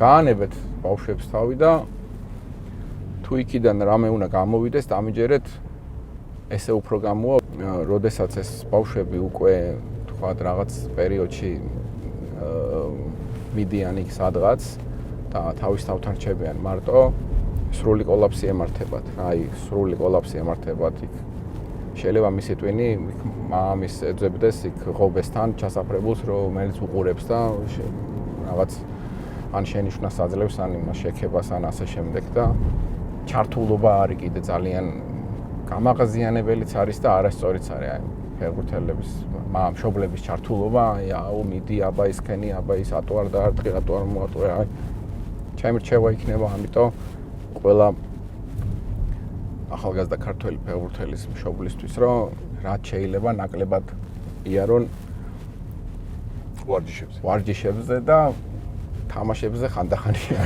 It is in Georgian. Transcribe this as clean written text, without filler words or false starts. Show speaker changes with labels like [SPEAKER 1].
[SPEAKER 1] გაანებეთ ბავშვებს თავი და თუ იქიდან რამე უნდა გამოვიდეს, დამიჯერეთ ესე უფრო გამოვა, როდესაც ეს ბავშვები უკვე თქვათ რაღაც პერიოდში მიდიან იქ სადღაც და თავის თავთან რჩებიან მარტო, სრული კოლაფსი ემართებათ. აი, სრული კოლაფსი ემართებათ იქ. შეიძლება მისი ტვინი მამის ეძებდეს იქ ღობესთან ჩასაფრებულს, რომელიც უყურებს და რაღაც ან შენიშვნას აძლევს, ან იმას შექებას, ან ასე შემდეგ და ჩართულობა არის კიდე ძალიან გამაღაზიანებელიც არის და არასწორიც არის აი ფეხბურთელების მშობლების ჩართულობა, აუ მიდი აბა ისქენი, აბა ის ატო არ დაარტყი, ატო არ მოატყე, აი ჩემი რჩევა იქნება, ამიტომ ყველა ახალგაზრდა ქართველი ფეხბურთელის მშობლისთვის, რომ რაც შეიძლება ნაკლებად იარონ ვარჯიშებზე და თამაშებზე ხანდახანია.